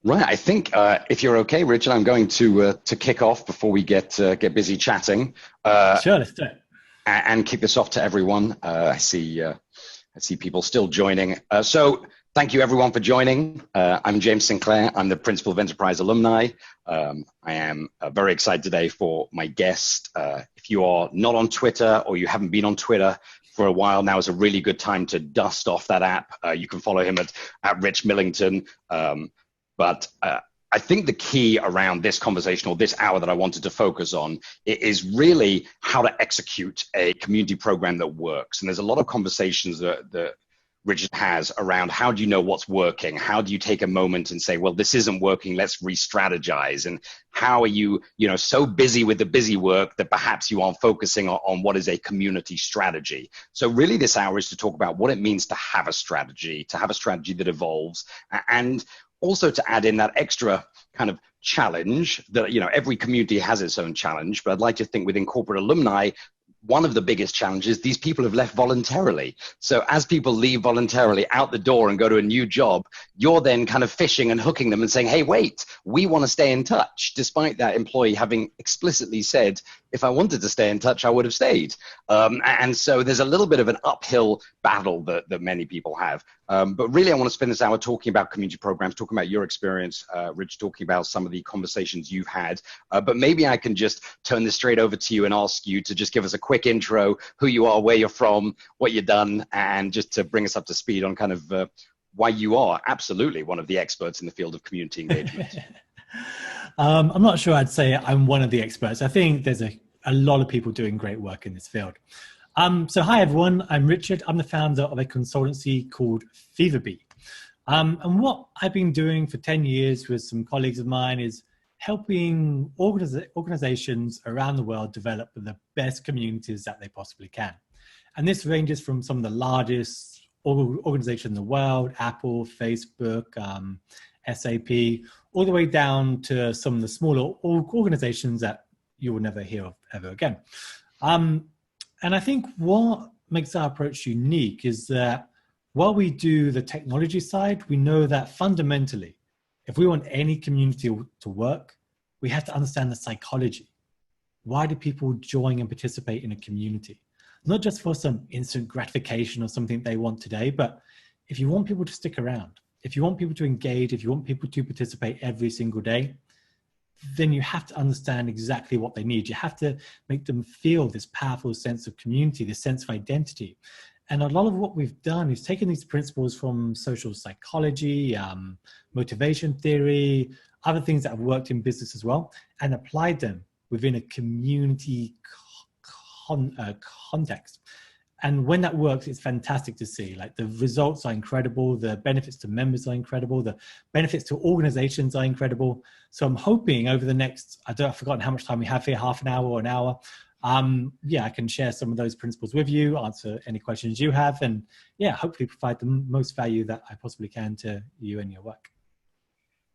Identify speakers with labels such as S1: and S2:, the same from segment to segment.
S1: Right. I think if you're okay, Richard, I'm going to kick off before we get busy chatting
S2: Sure, let's do it.
S1: and kick this off to everyone. I see people still joining. So thank you everyone for joining. I'm James Sinclair. I'm the principal of Enterprise Alumni. I am very excited today for my guest. If you are not on Twitter or you haven't been on Twitter for a while, now is a really good time to dust off that app. You can follow him at Rich Millington. But I think the key around this conversation or this hour that I wanted to focus on is really how to execute a community program that works. And there's a lot of conversations that Richard has around how do you know what's working? How do you take a moment and say, well, this isn't working, let's re-strategize? And how are you, so busy with the busy work that perhaps you aren't focusing on what is a community strategy? So really this hour is to talk about what it means to have a strategy that evolves, and also to add in that extra kind of challenge that, every community has its own challenge, but I'd like to think within corporate alumni, one of the biggest challenges, these people have left voluntarily. So as people leave voluntarily out the door and go to a new job, you're then kind of fishing and hooking them and saying, hey, wait, we want to stay in touch, despite that employee having explicitly said, if I wanted to stay in touch, I would have stayed. And so there's a little bit of an uphill battle that many people have. But really, I want to spend this hour talking about community programs, talking about your experience, Rich, talking about some of the conversations you've had. But maybe I can just turn this straight over to you and ask you to just give us a quick intro, who you are, where you're from, what you've done, and just to bring us up to speed on kind of why you are absolutely one of the experts in the field of community engagement.
S2: I'm not sure I'd say I'm one of the experts. I think there's a lot of people doing great work in this field. So hi, everyone. I'm Richard. I'm the founder of a consultancy called FeverBee. And what I've been doing for 10 years with some colleagues of mine is helping organizations around the world develop the best communities that they possibly can. And this ranges from some of the largest organizations in the world, Apple, Facebook, SAP, all the way down to some of the smaller organizations that you will never hear of ever again. And I think what makes our approach unique is that while we do the technology side, we know that fundamentally, if we want any community to work, we have to understand the psychology. Why do people join and participate in a community? Not just for some instant gratification or something they want today, but if you want people to stick around, if you want people to engage, if you want people to participate every single day, then you have to understand exactly what they need. You have to make them feel this powerful sense of community, this sense of identity. And a lot of what we've done is taken these principles from social psychology, motivation theory, other things that have worked in business as well, and applied them within a community context. And when that works, it's fantastic to see. Like, the results are incredible. The benefits to members are incredible. The benefits to organizations are incredible. So I'm hoping over the next, I've forgotten how much time we have here, half an hour or an hour. I can share some of those principles with you, answer any questions you have, and hopefully provide the most value that I possibly can to you and your work.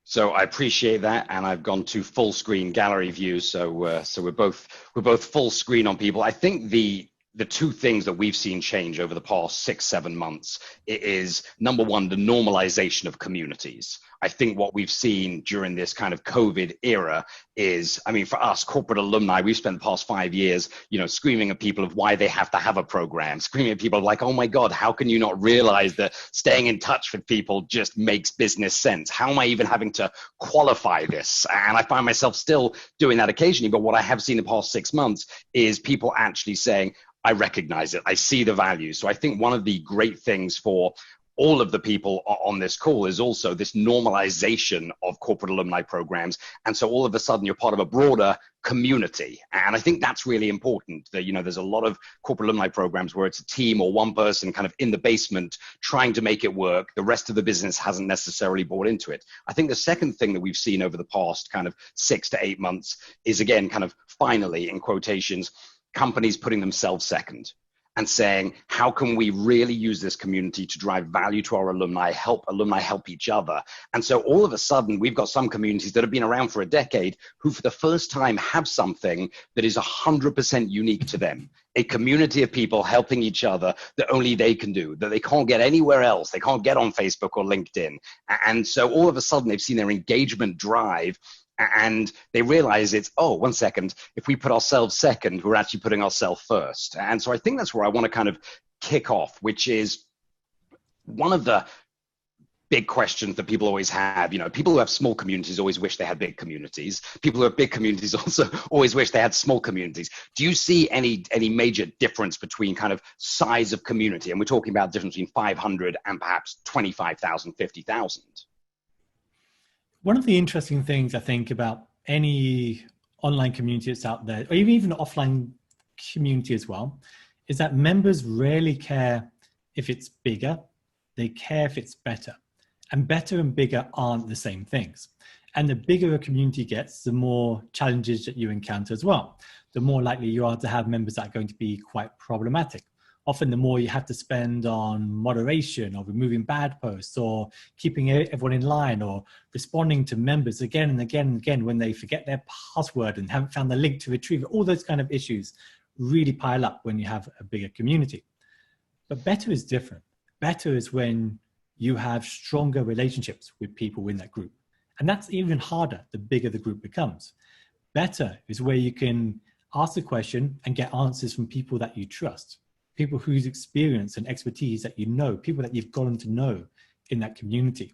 S1: So I appreciate that, and I've gone to full screen gallery view. So we're both full screen on people. I think the two things that we've seen change over the past 6-7 months is, number one, the normalization of communities. I think what we've seen during this kind of COVID era is, for us, corporate alumni, we've spent the past 5 years, screaming at people of why they have to have a program, screaming at people like, oh my God, how can you not realize that staying in touch with people just makes business sense? How am I even having to qualify this? And I find myself still doing that occasionally. But what I have seen the past 6 months is people actually saying, I recognize it. I see the value. So I think one of the great things for all of the people on this call is also this normalization of corporate alumni programs. And so all of a sudden you're part of a broader community. And I think that's really important. That, there's a lot of corporate alumni programs where it's a team or one person kind of in the basement trying to make it work. The rest of the business hasn't necessarily bought into it. I think the second thing that we've seen over the past kind of 6 to 8 months is, again, kind of finally, in quotations, companies putting themselves second. and saying, how can we really use this community to drive value to our alumni help each other? And so all of a sudden, we've got some communities that have been around for a decade who for the first time have something that is 100% unique to them. A community of people helping each other that only they can do, that they can't get anywhere else. They can't get on Facebook or LinkedIn. And so all of a sudden, they've seen their engagement drive, and they realize it's, oh, 1 second, if we put ourselves second, we're actually putting ourselves first. And so I think that's where I want to kind of kick off, which is one of the big questions that people always have. You know, people who have small communities always wish they had big communities. People who have big communities also always wish they had small communities. Do you see any major difference between kind of size of community? And we're talking about the difference between 500 and perhaps 25,000, 50,000.
S2: One of the interesting things I think about any online community that's out there, or even an offline community as well, is that members rarely care if it's bigger, they care if it's better. And better and bigger aren't the same things. And the bigger a community gets, the more challenges that you encounter as well. The more likely you are to have members that are going to be quite problematic. Often the more you have to spend on moderation or removing bad posts or keeping everyone in line or responding to members again and again and again when they forget their password and haven't found the link to retrieve it. All those kind of issues really pile up when you have a bigger community. But better is different. Better is when you have stronger relationships with people in that group. And that's even harder the bigger the group becomes. Better is where you can ask a question and get answers from people that you trust. People whose experience and expertise that you know, people that you've gotten to know in that community.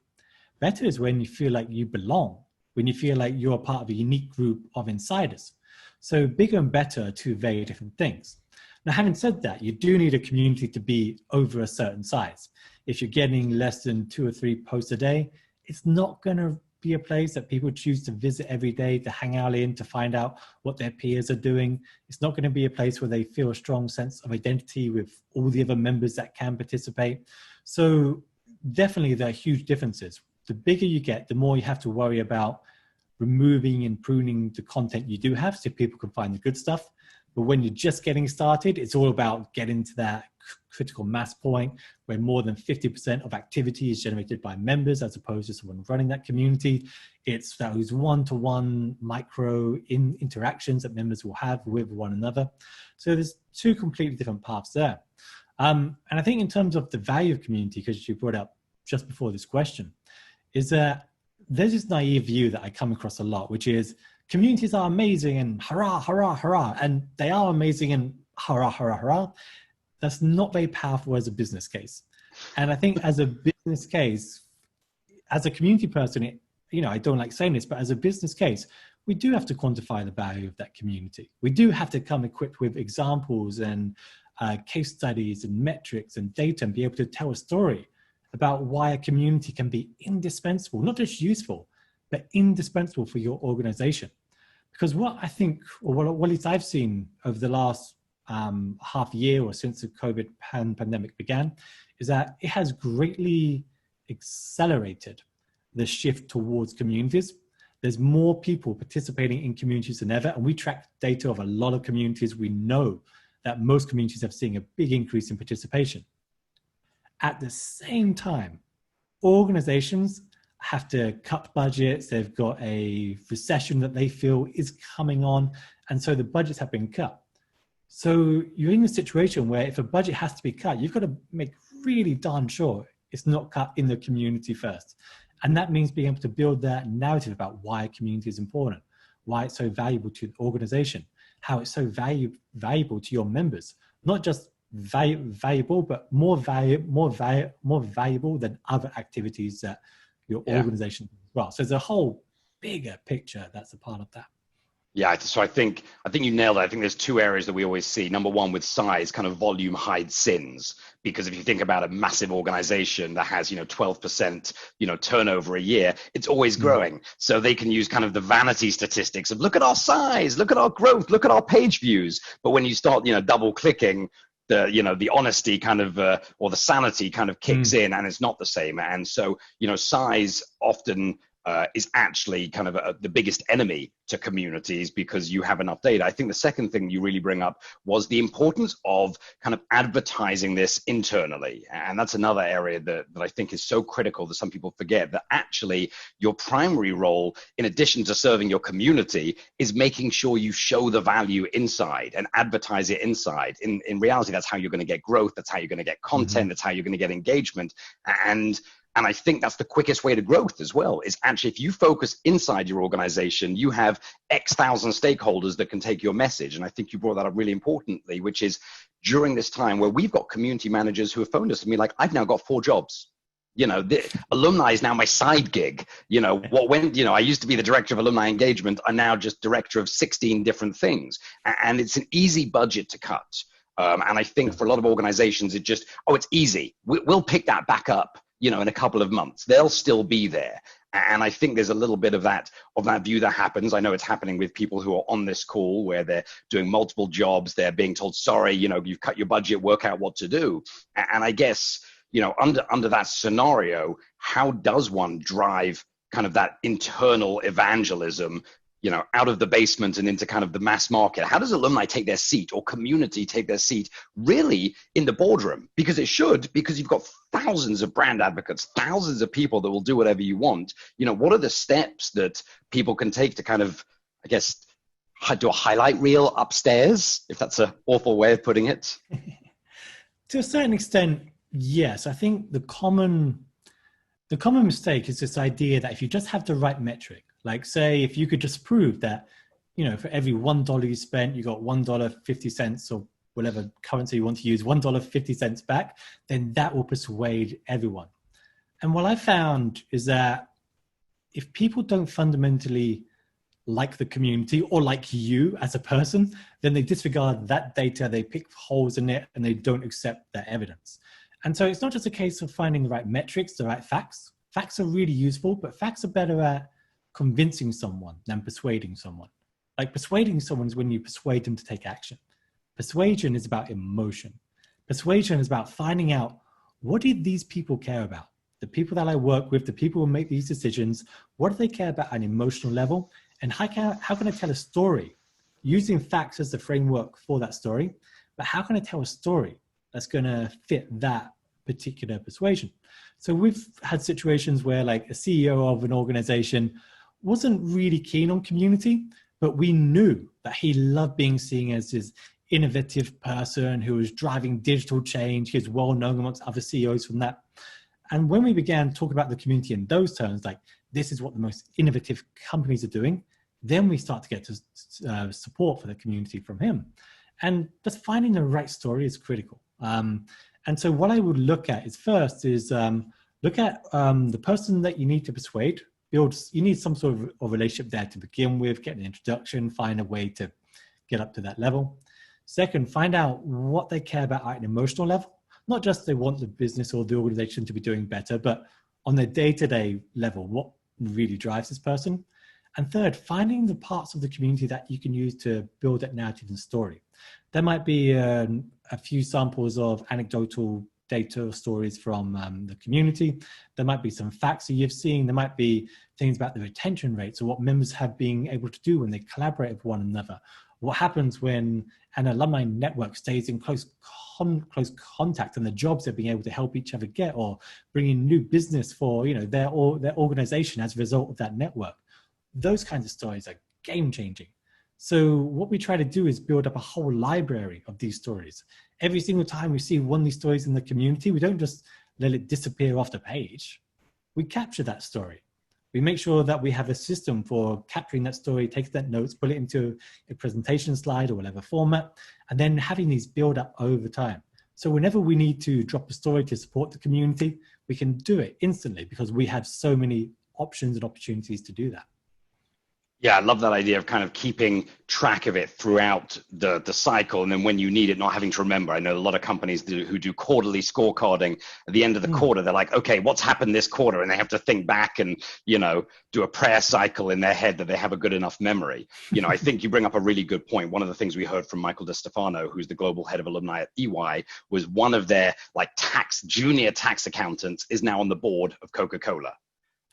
S2: Better is when you feel like you belong, when you feel like you're a part of a unique group of insiders. So bigger and better are two very different things. Now, having said that, you do need a community to be over a certain size. If you're getting less than 2 or 3 posts a day, it's not going to be a place that people choose to visit every day, to hang out in, to find out what their peers are doing. It's not going to be a place where they feel a strong sense of identity with all the other members that can participate. So definitely there are huge differences. The bigger you get, the more you have to worry about removing and pruning the content you do have so people can find the good stuff. But when you're just getting started, it's all about getting to that critical mass point where more than 50% of activity is generated by members as opposed to someone running that community. It's those one-to-one micro interactions that members will have with one another. So there's 2 completely different paths there. And I think in terms of the value of community, because you brought up just before this question, is that there's this naive view that I come across a lot, which is communities are amazing and hurrah, hurrah, hurrah. And they are amazing and hurrah, hurrah, hurrah. That's not very powerful as a business case. And I think as a business case, as a community person, I don't like saying this, but as a business case, we do have to quantify the value of that community. We do have to come equipped with examples and case studies and metrics and data and be able to tell a story about why a community can be indispensable, not just useful, but indispensable for your organization. Because what I think, or what at least I've seen over the last half year or since the COVID pandemic began, is that it has greatly accelerated the shift towards communities. There's more people participating in communities than ever, and we track data of a lot of communities. We know that most communities have seen a big increase in participation. At the same time, organizations have to cut budgets. They've got a recession that they feel is coming on, and so the budgets have been cut. So you're in a situation where if a budget has to be cut, you've got to make really darn sure it's not cut in the community first. And that means being able to build that narrative about why a community is important, why it's so valuable to the organization, how it's so valuable to your members, not just valuable, but more valuable than other activities that your organization does as well. So there's a whole bigger picture that's a part of that.
S1: Yeah, so I think you nailed it. I think there's 2 areas that we always see. Number one, with size, kind of volume hides sins. Because if you think about a massive organization that has, 12%, turnover a year, it's always growing. So they can use kind of the vanity statistics of look at our size, look at our growth, look at our page views. But when you start, double clicking, the honesty kind of, or the sanity kind of kicks in, and it's not the same. And so, size often is actually kind of the biggest enemy to communities, because you have enough data. I think the second thing you really bring up was the importance of kind of advertising this internally. And that's another area that I think is so critical that some people forget, that actually your primary role, in addition to serving your community, is making sure you show the value inside and advertise it inside. In reality, that's how you're going to get growth. That's how you're going to get content. That's how you're going to get engagement. And I think that's the quickest way to growth as well, is actually if you focus inside your organization, you have X thousand stakeholders that can take your message. And I think you brought that up really importantly, which is during this time where we've got community managers who have phoned us and be like, I've now got 4 jobs. The alumni is now my side gig. I used to be the director of alumni engagement. I'm now just director of 16 different things. And it's an easy budget to cut. And I think for a lot of organizations, it's easy. We'll pick that back up, in a couple of months. They'll still be there. And I think there's a little bit of that view that happens. I know it's happening with people who are on this call where they're doing multiple jobs. They're being told, sorry, you've cut your budget, work out what to do. And I guess, under that scenario, how does one drive kind of that internal evangelism, out of the basement and into kind of the mass market? How does alumni take their seat, or community take their seat, really in the boardroom? Because you've got thousands of brand advocates, thousands of people that will do whatever you want. What are the steps that people can take to kind of, I guess, do a highlight reel upstairs, if that's an awful way of putting it?
S2: To a certain extent, yes. I think the common mistake is this idea that if you just have the right metric, like say, if you could just prove that, for every $1 you spent, you got $1.50 or whatever currency you want to use, $1.50 back, then that will persuade everyone. And what I found is that if people don't fundamentally like the community or like you as a person, then they disregard that data, they pick holes in it, and they don't accept that evidence. And so it's not just a case of finding the right metrics, the right facts. Facts are really useful, but facts are better at convincing someone than persuading someone. Like persuading someone is when you persuade them to take action. Persuasion is about emotion. Persuasion is about finding out, what do these people care about? The people that I work with, the people who make these decisions, what do they care about at an emotional level? And how can I tell a story using facts as the framework for that story? But how can I tell a story that's going to fit that particular persuasion? So we've had situations where like a CEO of an organization wasn't really keen on community, but we knew that he loved being seen as this innovative person who was driving digital change. He was well known amongst other CEOs from that. And when we began talking about the community in those terms, like this is what the most innovative companies are doing, then we start to get to support for the community from him. And just finding the right story is critical. And so what I would look at is first is look at the person that you need to persuade. You need some sort of a relationship there to begin with, get an introduction, find a way to get up to that level. Second, find out what they care about at an emotional level. Not just they want the business or the organization to be doing better, but on their day-to-day level, what really drives this person. And third, finding the parts of the community that you can use to build that narrative and story. There might be a few samples of anecdotal data or stories from the community. There might be some facts that you've seen. There might be things about the retention rates or what members have been able to do when they collaborate with one another. What happens when an alumni network stays in close contact, and the jobs they're being able to help each other get, or bring in new business for their organization as a result of that network. Those kinds of stories are game changing. So what we try to do is build up a whole library of these stories. Every single time we see one of these stories in the community, we don't just let it disappear off the page. We capture that story. We make sure that we have a system for capturing that story, take that notes, put it into a presentation slide or whatever format, and then having these build up over time. So whenever we need to drop a story to support the community, we can do it instantly because we have so many options and opportunities to do that.
S1: Yeah, I love that idea of kind of keeping track of it throughout the cycle, and then when you need it, not having to remember. I know a lot of companies who do quarterly scorecarding. At the end of the quarter, they're like, okay, what's happened this quarter? And they have to think back and, do a prayer cycle in their head that they have a good enough memory. I think you bring up a really good point. One of the things we heard from Michael DeStefano, who's the global head of alumni at EY, was one of their junior tax accountants is now on the board of Coca-Cola.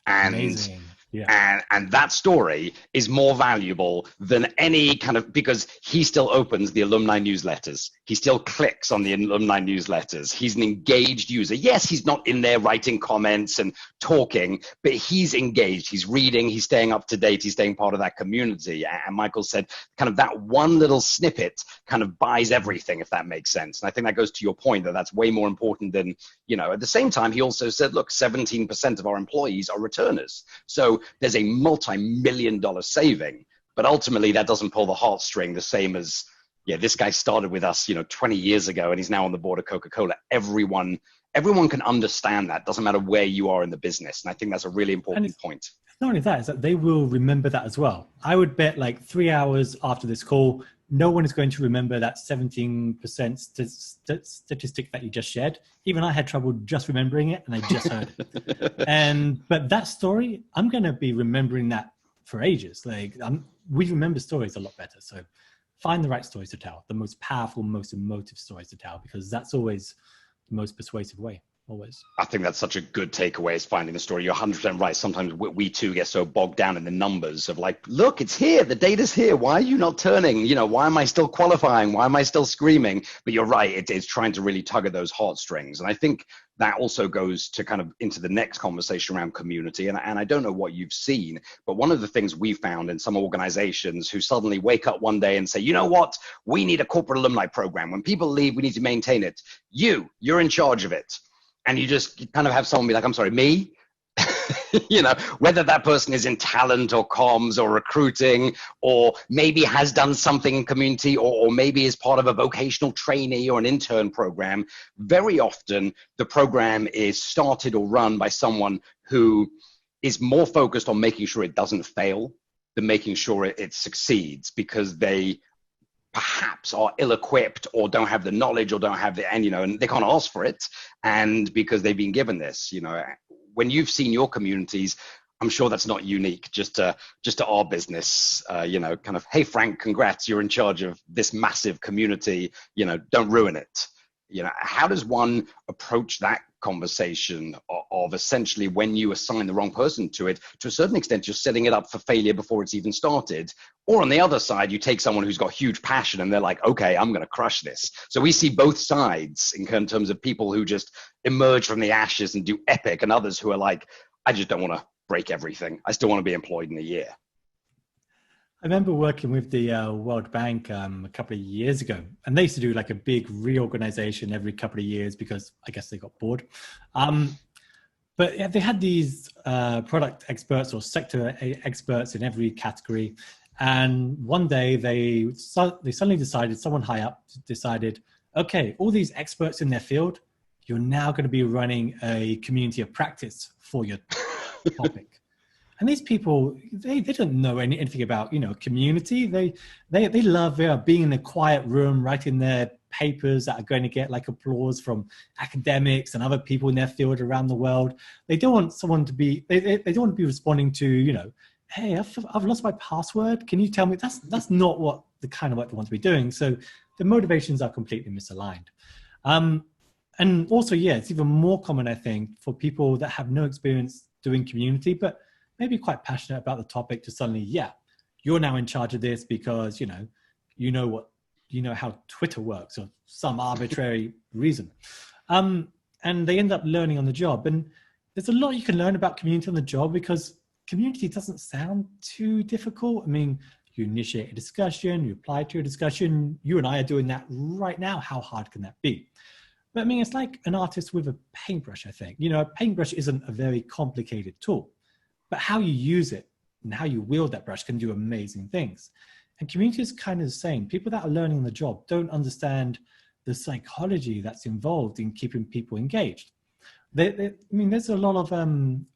S1: And amazing. And that story is more valuable than any kind of, because he still opens the alumni newsletters. He still clicks on the alumni newsletters. He's an engaged user. Yes, he's not in there writing comments and talking, but he's engaged. He's reading, he's staying up to date, he's staying part of that community. And Michael said kind of that one little snippet kind of buys everything, if that makes sense. And I think that goes to your point that that's way more important than, you know, at the same time, he also said, look, 17% of our employees are returners. So there's a multi-million-dollar saving, but ultimately that doesn't pull the heartstring the same as, yeah, this guy started with us, you know, 20 years ago, and he's now on the board of Coca-Cola. Everyone can understand that. Doesn't matter where you are in the business. And I think that's a really important point.
S2: Not only that, is that they will remember that as well. I would bet like 3 hours after this call, no one is going to remember that 17% statistic that you just shared. Even I had trouble just remembering it, and I just heard it. But that story, I'm going to be remembering that for ages. Like we remember stories a lot better. So find the right stories to tell, the most powerful, most emotive stories to tell, because that's always the most persuasive way. Always.
S1: I think that's such a good takeaway, is finding the story. You're 100% right. Sometimes we too get so bogged down in the numbers of like, look, it's here. The data's here. Why are you not turning? You know, why am I still qualifying? Why am I still screaming? But you're right. It's trying to really tug at those heartstrings. And I think that also goes to kind of into the next conversation around community. And I don't know what you've seen, but one of the things we found in some organizations who suddenly wake up one day and say, you know what, we need a corporate alumni program. When people leave, we need to maintain it. You're in charge of it. And you just kind of have someone be like, I'm sorry, me? You know, whether that person is in talent or comms or recruiting, or maybe has done something in community, or maybe is part of a vocational trainee or an intern program. Very often the program is started or run by someone who is more focused on making sure it doesn't fail than making sure it succeeds, because they perhaps are ill-equipped or don't have the knowledge or don't have the, and, you know, and they can't ask for it. And because they've been given this, you know, when you've seen your communities, I'm sure that's not unique just to our business, you know, kind of, hey, Frank, congrats, you're in charge of this massive community, you know, don't ruin it. You know, how does one approach that conversation of essentially when you assign the wrong person to it, to a certain extent, you're setting it up for failure before it's even started? Or on the other side, you take someone who's got huge passion and they're like, okay, I'm going to crush this. So we see both sides in terms of people who just emerge from the ashes and do epic, and others who are like, I just don't want to break everything. I still want to be employed in a year.
S2: I remember working with the World Bank a couple of years ago, and they used to do like a big reorganization every couple of years because I guess they got bored. But yeah, they had these product experts or sector experts in every category. And one day they suddenly decided, someone high up decided, okay, all these experts in their field, you're now going to be running a community of practice for your topic. And these people, they don't know anything about, you know, community. They love being in a quiet room, writing their papers that are going to get like applause from academics and other people in their field around the world. They don't want someone to be, they don't want to be responding to, you know, hey, I've lost my password. Can you tell me? That's not what the kind of work they want to be doing. So the motivations are completely misaligned. And also, yeah, it's even more common, I think, for people that have no experience doing community, but maybe quite passionate about the topic, to suddenly, yeah, you're now in charge of this because, you know how Twitter works or some arbitrary reason. And they end up learning on the job. And there's a lot you can learn about community on the job, because community doesn't sound too difficult. I mean, you initiate a discussion, you apply to a discussion. You and I are doing that right now. How hard can that be? But I mean, it's like an artist with a paintbrush, I think. You know, a paintbrush isn't a very complicated tool, but how you use it and how you wield that brush can do amazing things. And community is kind of the same. People that are learning on the job don't understand the psychology that's involved in keeping people engaged. I mean, there's a lot of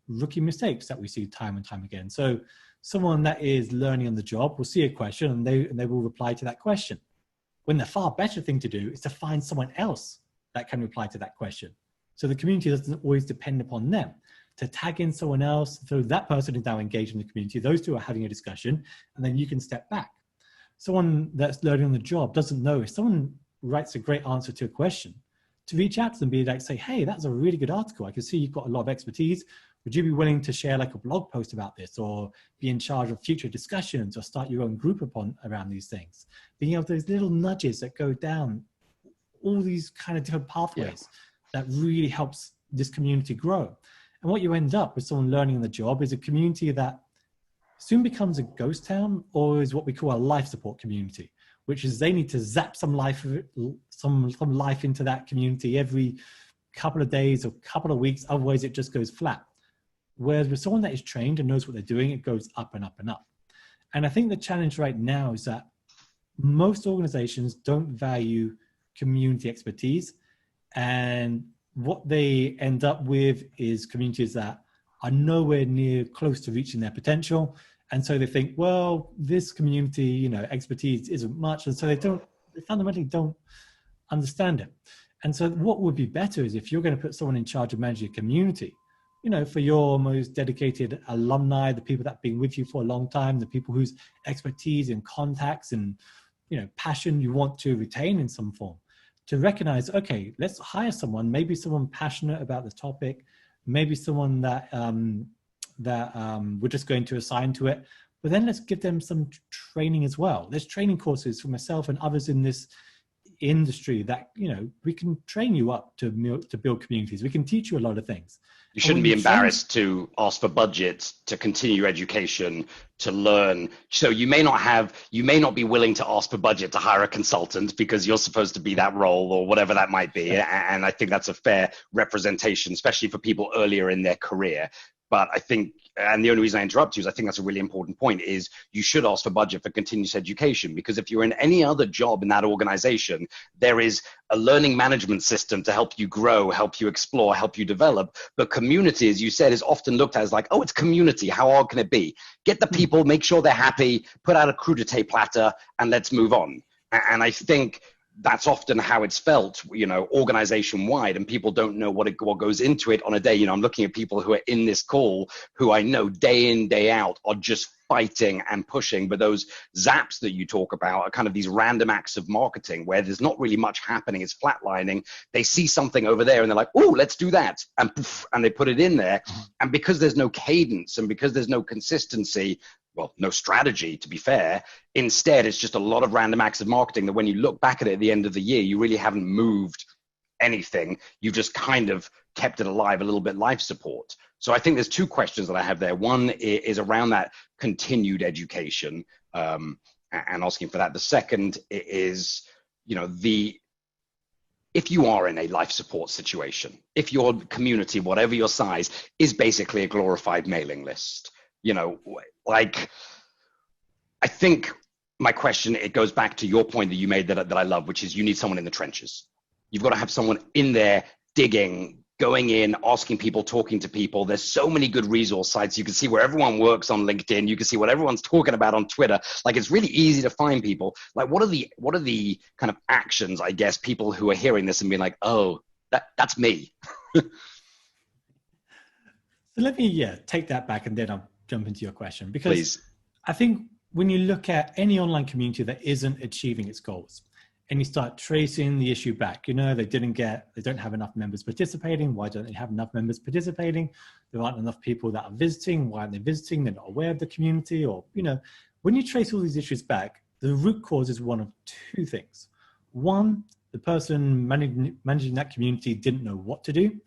S2: rookie mistakes that we see time and time again. So someone that is learning on the job will see a question and they will reply to that question, when the far better thing to do is to find someone else that can reply to that question. So the community doesn't always depend upon them. To tag in someone else, so that person is now engaged in the community, those two are having a discussion, and then you can step back. Someone that's learning on the job doesn't know, if someone writes a great answer to a question, to reach out to them, be like, say, hey, that's a really good article. I can see you've got a lot of expertise. Would you be willing to share like a blog post about this, or be in charge of future discussions, or start your own group around these things? Being able to those little nudges that go down all these kind of different pathways that really helps this community grow. And what you end up with someone learning on the job is a community that soon becomes a ghost town, or is what we call a life support community, which is they need to zap some life into that community every couple of days or couple of weeks. Otherwise it just goes flat. Whereas with someone that is trained and knows what they're doing, it goes up and up and up. And I think the challenge right now is that most organizations don't value community expertise, and what they end up with is communities that are nowhere near close to reaching their potential. And so they think, well, this community, you know, expertise isn't much. And so they fundamentally don't understand it. And so what would be better is if you're going to put someone in charge of managing a community, you know, for your most dedicated alumni, the people that have been with you for a long time, the people whose expertise and contacts and, you know, passion you want to retain in some form, to recognize, okay, let's hire someone, maybe someone passionate about the topic, maybe someone that we're just going to assign to it, but then let's give them some training as well. There's training courses for myself and others in this industry that, you know, we can train you up to build communities. We can teach you a lot of things.
S1: You shouldn't be embarrassed to ask for budget to continue your education, to learn. So you may not be willing to ask for budget to hire a consultant because you're supposed to be that role or whatever that might be. And I think that's a fair representation, especially for people earlier in their career. But I think, and the only reason I interrupt you is I think that's a really important point, is you should ask for budget for continuous education, because if you're in any other job in that organization, there is a learning management system to help you grow, help you explore, help you develop. But community, as you said, is often looked at as like, oh, it's community. How hard can it be? Get the people, make sure they're happy, put out a crudité platter, and let's move on. And I think that's often how it's felt, you know, organization wide, and people don't know what goes into it on a day. You know, I'm looking at people who are in this call who I know day in, day out are just fighting and pushing, but those zaps that you talk about are kind of these random acts of marketing where there's not really much happening. It's flatlining. They see something over there and they're like, oh, let's do that. And poof, and they put it in there. And because there's no cadence and because there's no consistency, well, no strategy, to be fair. Instead, it's just a lot of random acts of marketing that when you look back at it at the end of the year, you really haven't moved anything. You've just kind of kept it alive, a little bit life support. So I think there's two questions that I have there. One is around that continued education and asking for that. The second is, you know, if you are in a life support situation, if your community, whatever your size, is basically a glorified mailing list, you know, like, I think my question, it goes back to your point that you made that I love, which is you need someone in the trenches. You've got to have someone in there digging, going in, asking people, talking to people. There's so many good resource sites. You can see where everyone works on LinkedIn. You can see what everyone's talking about on Twitter. Like, it's really easy to find people. Like, what are the kind of actions, I guess, people who are hearing this and being like, oh, that's me.
S2: So let me take that back and then I'll jump into your question, because
S1: Please.
S2: I think when you look at any online community that isn't achieving its goals and you start tracing the issue back, you know, they don't have enough members participating. Why don't they have enough members participating? There aren't enough people that are visiting. Why aren't they visiting? They're not aware of the community. Or, you know, when you trace all these issues back, the root cause is one of two things. One, the person managing that community didn't know what to do,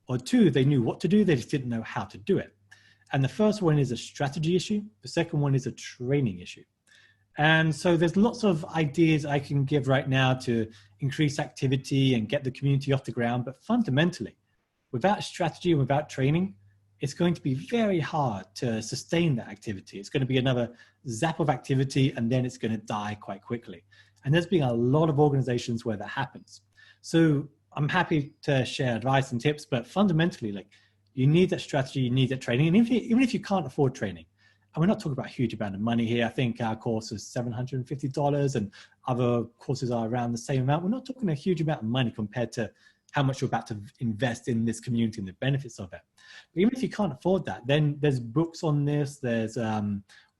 S2: or two, they knew what to do, they just didn't know how to do it. And the first one is a strategy issue. The second one is a training issue. And so there's lots of ideas I can give right now to increase activity and get the community off the ground. But fundamentally, without strategy and without training, it's going to be very hard to sustain that activity. It's going to be another zap of activity, and then it's going to die quite quickly. And there's been a lot of organizations where that happens. So I'm happy to share advice and tips, but fundamentally, like, you need that strategy, you need that training. And even if you can't afford training, and we're not talking about a huge amount of money here. I think our course is $750 and other courses are around the same amount. We're not talking a huge amount of money compared to how much you're about to invest in this community and the benefits of it. But even if you can't afford that, then there's books on this, there's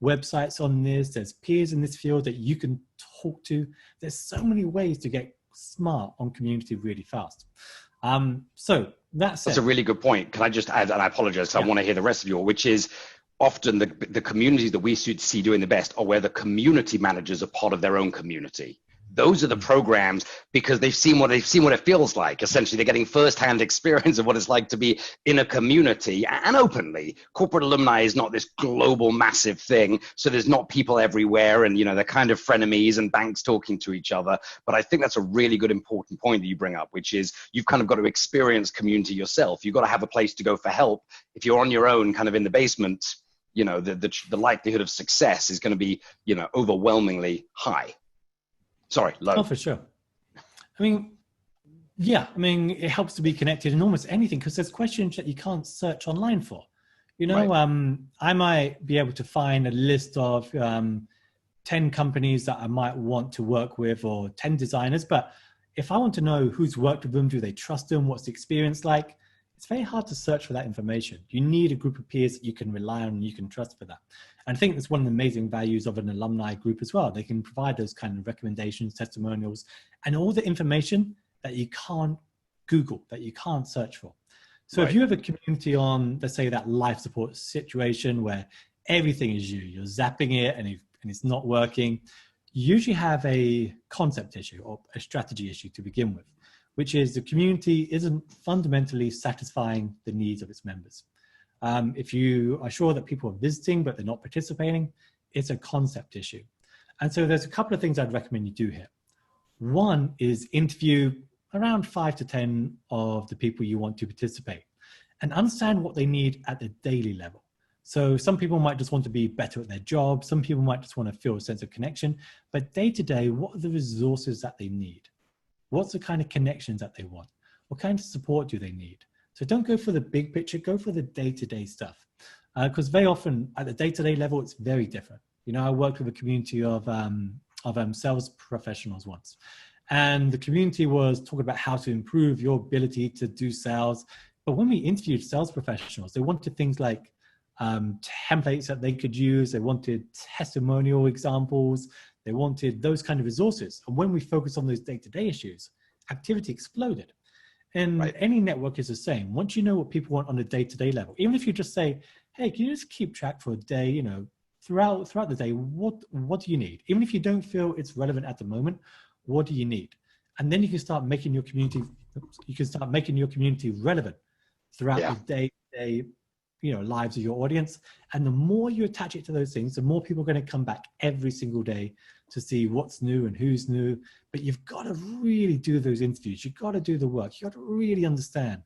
S2: websites on this, there's peers in this field that you can talk to. There's so many ways to get smart on community really fast. So that's
S1: a really good point. Can I just add, and I apologize, because I want to hear the rest of your, which is often the communities that we see doing the best are where the community managers are part of their own community. Those are the programs because they've seen what it feels like. Essentially, they're getting firsthand experience of what it's like to be in a community and openly. Corporate alumni is not this global, massive thing. So there's not people everywhere and, they're kind of frenemies and banks talking to each other. But I think that's a really good, important point that you bring up, which is you've kind of got to experience community yourself. You've got to have a place to go for help. If you're on your own, kind of in the basement, the likelihood of success is going to be, overwhelmingly high. Sorry, low.
S2: Oh, for sure. It helps to be connected in almost anything because there's questions that you can't search online for. Right. I might be able to find a list of 10 companies that I might want to work with or 10 designers, but if I want to know who's worked with them, do they trust them, what's the experience like, it's very hard to search for that information. You need a group of peers that you can rely on and you can trust for that. And I think that's one of the amazing values of an alumni group as well. They can provide those kind of recommendations, testimonials, and all the information that you can't Google, that you can't search for. So If you have a community on, let's say, that life support situation where everything is you're zapping it and it's not working, you usually have a concept issue or a strategy issue to begin with, which is the community isn't fundamentally satisfying the needs of its members. If you are sure that people are visiting, but they're not participating, it's a concept issue. And so there's a couple of things I'd recommend you do here. One is interview around 5 to 10 of the people you want to participate and understand what they need at the daily level. So some people might just want to be better at their job. Some people might just want to feel a sense of connection, but day to day, what are the resources that they need? What's the kind of connections that they want? What kind of support do they need? So don't go for the big picture, go for the day-to-day stuff. Because very often at the day-to-day level, it's very different. I worked with a community of sales professionals once. And the community was talking about how to improve your ability to do sales. But when we interviewed sales professionals, they wanted things like templates that they could use. They wanted testimonial examples. They wanted those kind of resources. And when we focus on those day-to-day issues, activity exploded. And any network is the same. Once you know what people want on a day-to-day level, even if you just say, hey, can you just keep track for a day, throughout the day, what do you need? Even if you don't feel it's relevant at the moment, what do you need? And then you can start making your community, relevant throughout the day-to-day, lives of your audience. And the more you attach it to those things, the more people are going to come back every single day to see what's new and who's new. But you've got to really do those interviews. You've got to do the work. You've got to really understand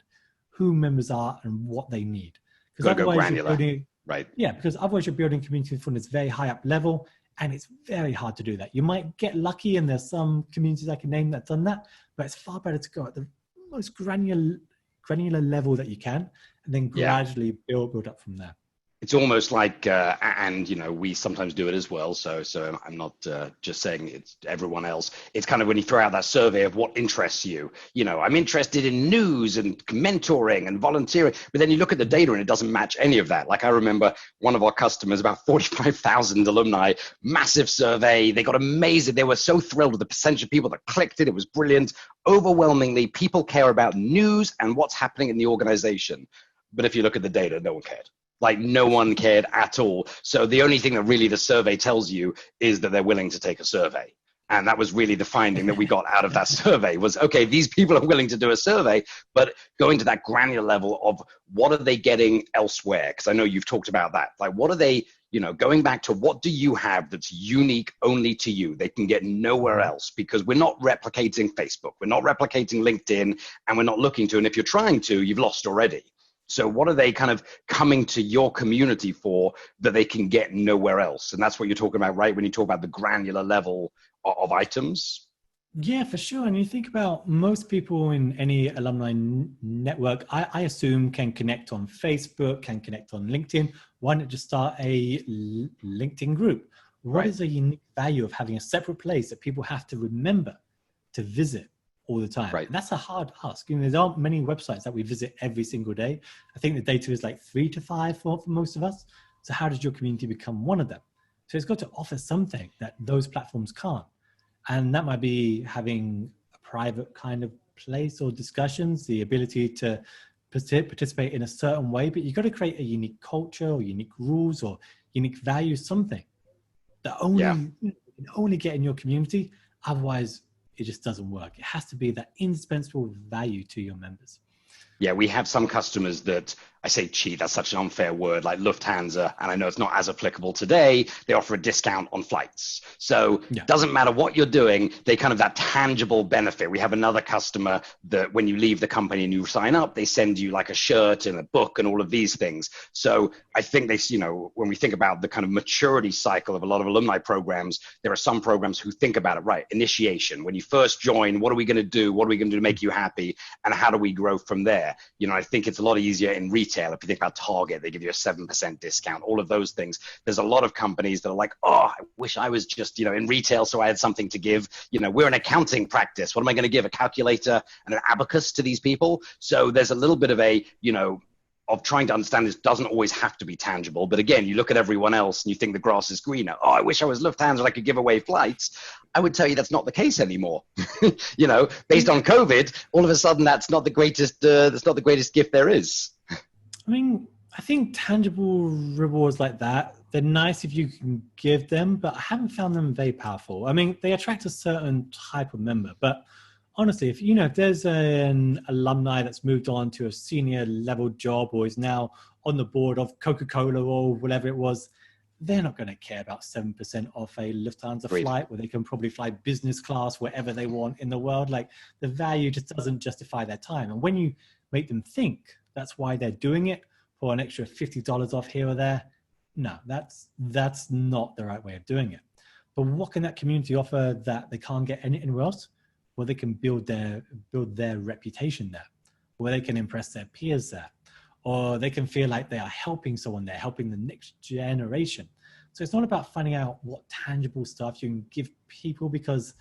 S2: who members are and what they need. Because otherwise you're building, because otherwise you're building community from this very high up level, and it's very hard to do that. You might get lucky, and there's some communities I can name that's done that, but it's far better to go at the most granular level that you can, and then gradually build up from there.
S1: It's almost like, and we sometimes do it as well. So I'm not just saying it's everyone else. It's kind of when you throw out that survey of what interests you. I'm interested in news and mentoring and volunteering, but then you look at the data and it doesn't match any of that. Like I remember one of our customers, about 45,000 alumni, massive survey. They got amazing. They were so thrilled with the percentage of people that clicked it. It was brilliant. Overwhelmingly, people care about news and what's happening in the organization. But if you look at the data, no one cared. Like no one cared at all. So the only thing that really the survey tells you is that they're willing to take a survey. And that was really the finding that we got out of that survey was, okay, these people are willing to do a survey, but going to that granular level of what are they getting elsewhere? Because I know you've talked about that. Like what are they, going back to what do you have that's unique only to you? They can get nowhere else because we're not replicating Facebook. We're not replicating LinkedIn, and we're not looking to. And if you're trying to, you've lost already. So what are they kind of coming to your community for that they can get nowhere else? And that's what you're talking about, right? When you talk about the granular level of items.
S2: Yeah, for sure. And you think about most people in any alumni network, I assume can connect on Facebook, can connect on LinkedIn. Why not just start a LinkedIn group? What is the unique value of having a separate place that people have to remember to visit all the time? And that's a hard ask. There aren't many websites that we visit every single day. I think the data is like 3 to 5 for most of us. So how does your community become one of them? So it's got to offer something that those platforms can't. And that might be having a private kind of place or discussions, the ability to participate in a certain way, but you've got to create a unique culture or unique rules or unique values, something that only you can only get in your community. Otherwise, it just doesn't work. It has to be that indispensable value to your members.
S1: Yeah, we have some customers that, I say cheat, that's such an unfair word, like Lufthansa, and I know it's not as applicable today, they offer a discount on flights. So it doesn't matter what you're doing, they kind of that tangible benefit. We have another customer that when you leave the company and you sign up, they send you like a shirt and a book and all of these things. So I think they, you know, when we think about the kind of maturity cycle of a lot of alumni programs, there are some programs who think about it, right? Initiation, when you first join, what are we going to do? What are we going to do to make you happy? And how do we grow from there? You know, I think it's a lot easier in retail. If you think about Target, they give you a 7% discount, all of those things. There's a lot of companies that are like, oh, I wish I was just, you know, in retail so I had something to give. You know, we're an accounting practice. What am I going to give? A calculator and an abacus to these people? So there's a little bit of a, you know, of trying to understand this doesn't always have to be tangible. But again, you look at everyone else and you think the grass is greener. Oh, I wish I was Lufthansa, I could give away flights. I would tell you that's not the case anymore. You know, based on COVID, all of a sudden that's not the greatest gift there is.
S2: I mean, I think tangible rewards like that, they're nice if you can give them, but I haven't found them very powerful. I mean, they attract a certain type of member, but honestly, if there's an alumni that's moved on to a senior level job or is now on the board of Coca-Cola or whatever it was, they're not going to care about 7% off a Lufthansa flight where they can probably fly business class wherever they want in the world. Like, the value just doesn't justify their time. And when you make them think that's why they're doing it for an extra $50 off here or there, no, that's not the right way of doing it. But what can that community offer that they can't get anywhere else? Well, they can build their reputation there, where they can impress their peers there, or they can feel like they are helping someone there, helping the next generation. So it's not about finding out what tangible stuff you can give people, because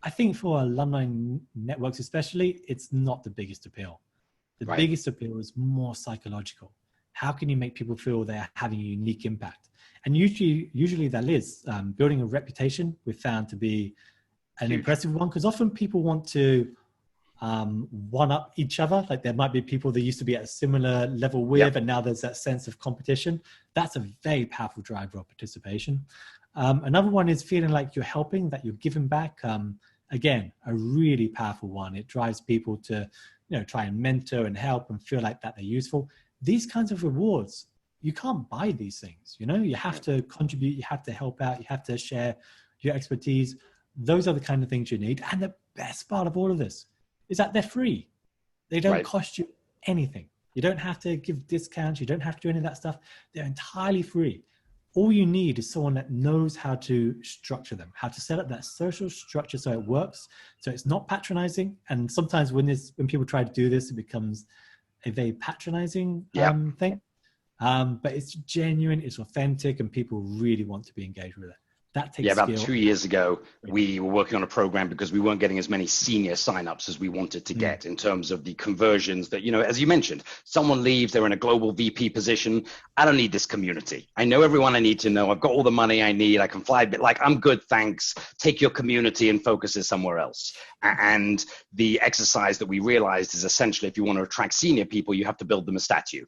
S2: I think for alumni networks especially, it's not the biggest appeal. The biggest appeal is more psychological. How can you make people feel they're having a unique impact? And usually that is building a reputation. We've found to be an impressive one, because often people want to one up each other. Like, there might be people they used to be at a similar level with, and now there's that sense of competition. That's a very powerful driver of participation. Another one is feeling like you're helping, that you're giving back. Again, a really powerful one. It drives people to, try and mentor and help and feel like that they're useful. These kinds of rewards, you can't buy these things. You have to contribute, you have to help out, you have to share your expertise. Those are the kind of things you need. And the best part of all of this is that they're free. They don't cost you anything. You don't have to give discounts. You don't have to do any of that stuff. They're entirely free. All you need is someone that knows how to structure them, how to set up that social structure so it works, so it's not patronizing. And sometimes when people try to do this, it becomes a very patronizing thing. But it's genuine, it's authentic, and people really want to be engaged with it. That takes
S1: about
S2: skill.
S1: 2 years ago, we were working on a program because we weren't getting as many senior signups as we wanted to get in terms of the conversions that, as you mentioned, someone leaves, they're in a global VP position. I don't need this community. I know everyone I need to know. I've got all the money I need. I can fly, but I'm good, thanks. Take your community and focus it somewhere else. And the exercise that we realized is essentially, if you want to attract senior people, you have to build them a statue.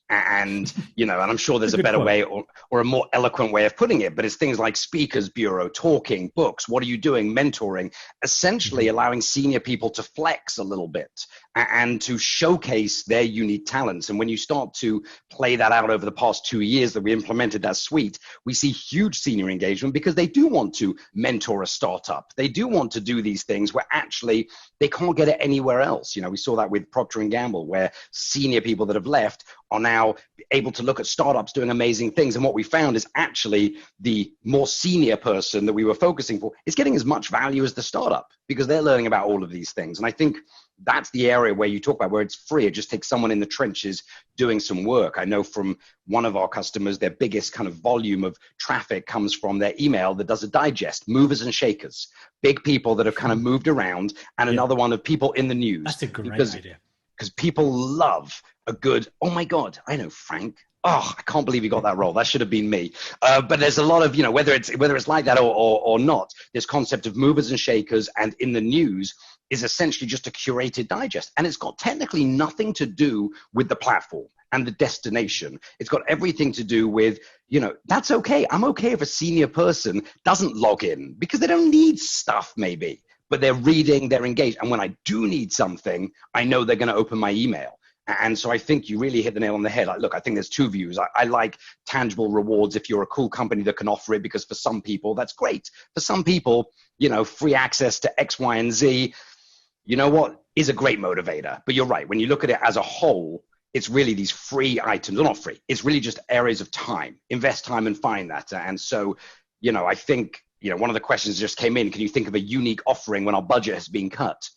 S1: And, and I'm sure there's a better way or a more eloquent way of putting it, but it's things like speakers bureau, talking, books, what are you doing, mentoring, essentially allowing senior people to flex a little bit and to showcase their unique talents. And when you start to play that out over the past 2 years that we implemented that suite, we see huge senior engagement because they do want to mentor a startup. They do want to do these things where actually they can't get it anywhere else. We saw that with Procter & Gamble, where senior people that have left are now able to look at startups doing amazing things. And what we found is actually the more senior person that we were focusing for is getting as much value as the startup because they're learning about all of these things. And I think that's the area where you talk about where it's free. It just takes someone in the trenches doing some work. I know from one of our customers, their biggest kind of volume of traffic comes from their email that does a digest, movers and shakers, big people that have kind of moved around, and another one of people in the news.
S2: That's a great idea.
S1: Because people love a good, oh my God, I know Frank. Oh, I can't believe he got that role. That should have been me. But there's a lot of, whether it's like that or not, this concept of movers and shakers and in the news, is essentially just a curated digest. And it's got technically nothing to do with the platform and the destination. It's got everything to do with, that's okay. I'm okay if a senior person doesn't log in because they don't need stuff maybe, but they're reading, they're engaged. And when I do need something, I know they're going to open my email. And so I think you really hit the nail on the head. Like, look, I think there's two views. I like tangible rewards if you're a cool company that can offer it, because for some people, that's great. For some people, free access to X, Y, and Z, is a great motivator. But you're right. When you look at it as a whole, it's really these free items. They're not free. It's really just areas of time. Invest time and find that. And so, I think, one of the questions just came in. Can you think of a unique offering when our budget has been cut?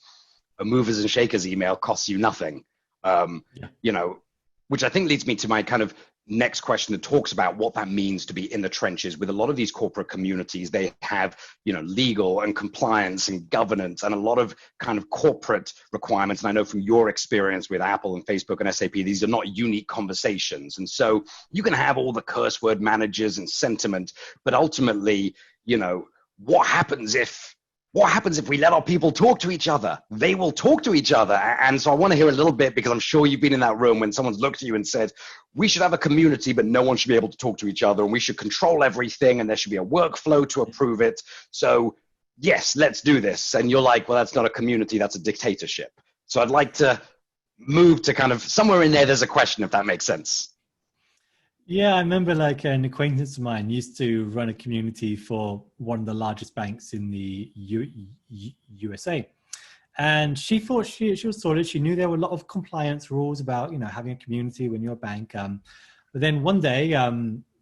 S1: A movers and shakers email costs you nothing. Which I think leads me to my kind of next question that talks about what that means to be in the trenches with a lot of these corporate communities. They have, legal and compliance and governance and a lot of kind of corporate requirements. And I know from your experience with Apple and Facebook and SAP, these are not unique conversations. And so you can have all the curse word managers and sentiment, but ultimately, what happens if we let our people talk to each other? They will talk to each other. And so I want to hear a little bit, because I'm sure you've been in that room when someone's looked at you and said, we should have a community, but no one should be able to talk to each other, and we should control everything, and there should be a workflow to approve it. So yes, let's do this. And you're like, well, that's not a community, that's a dictatorship. So I'd like to move to kind of somewhere in there's a question, if that makes sense.
S2: Yeah, I remember like an acquaintance of mine used to run a community for one of the largest banks in the USA. And she thought she was sorted. She knew there were a lot of compliance rules about, having a community when you're a bank. But then one day,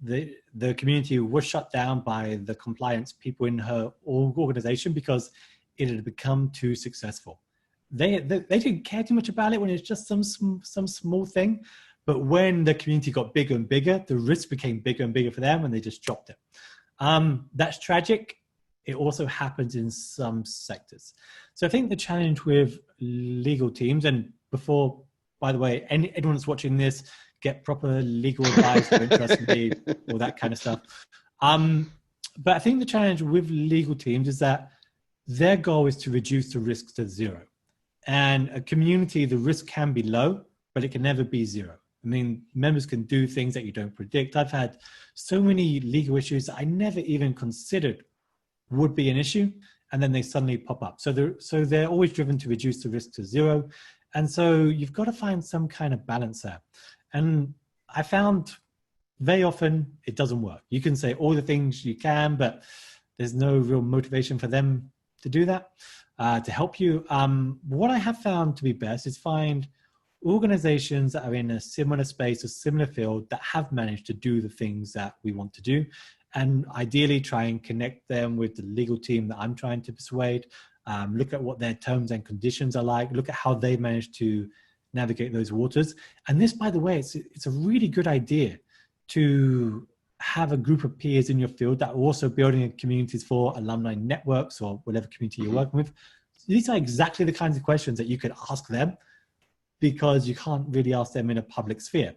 S2: the community was shut down by the compliance people in her organization because it had become too successful. They didn't care too much about it when it's just some small thing. But when the community got bigger and bigger, the risk became bigger and bigger for them, and they just dropped it. That's tragic. It also happens in some sectors. So I think the challenge with legal teams, and before, by the way, anyone that's watching this, get proper legal advice, don't trust me, all that kind of stuff. But I think the challenge with legal teams is that their goal is to reduce the risk to zero. And a community, the risk can be low, but it can never be zero. I mean, members can do things that you don't predict. I've had so many legal issues that I never even considered would be an issue, and then they suddenly pop up. So they're always driven to reduce the risk to zero. And so you've got to find some kind of balance there. And I found very often it doesn't work. You can say all the things you can, but there's no real motivation for them to do that, to help you. What I have found to be best is find organizations that are in a similar space, a similar field, that have managed to do the things that we want to do, and ideally try and connect them with the legal team that I'm trying to persuade. Look at what their terms and conditions are like, look at how they managed to navigate those waters. And this, by the way, it's a really good idea to have a group of peers in your field that are also building communities for alumni networks or whatever community you're working with. These are exactly the kinds of questions that you could ask them, because you can't really ask them in a public sphere.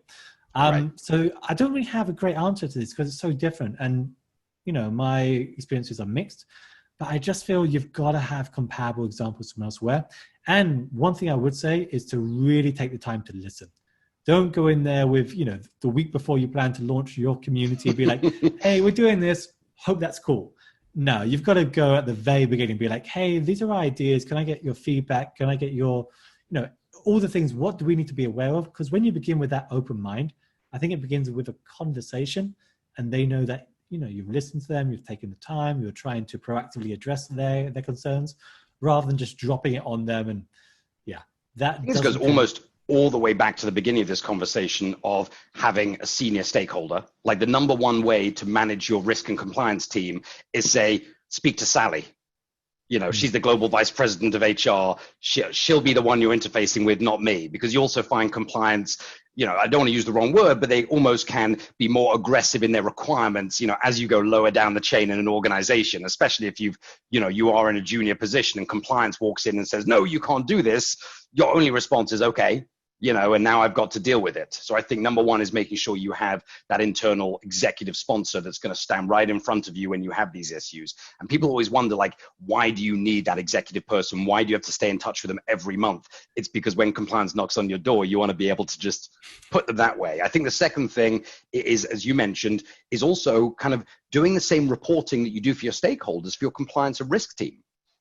S2: Right. So I don't really have a great answer to this because it's so different. And, my experiences are mixed, but I just feel you've got to have comparable examples from elsewhere. And one thing I would say is to really take the time to listen. Don't go in there with, the week before you plan to launch your community, be like, hey, we're doing this. Hope that's cool. No, you've got to go at the very beginning and be like, hey, these are our ideas. Can I get your feedback? Can I get your, all the things, what do we need to be aware of? Because when you begin with that open mind, I think it begins with a conversation, and they know that, you've listened to them, you've taken the time, you're trying to proactively address their concerns rather than just dropping it on them. And this goes
S1: almost all the way back to the beginning of this conversation of having a senior stakeholder. Like the number one way to manage your risk and compliance team is say, speak to Sally. She's the global vice president of HR. She'll be the one you're interfacing with, not me, because you also find compliance, I don't want to use the wrong word, but they almost can be more aggressive in their requirements, as you go lower down the chain in an organization, especially if you are in a junior position and compliance walks in and says, no, you can't do this. Your only response is, okay, and now I've got to deal with it. So I think number one is making sure you have that internal executive sponsor that's going to stand right in front of you when you have these issues. And people always wonder, like, why do you need that executive person? Why do you have to stay in touch with them every month? It's because when compliance knocks on your door, you want to be able to just put them that way. I think the second thing is, as you mentioned, is also kind of doing the same reporting that you do for your stakeholders for your compliance and risk team.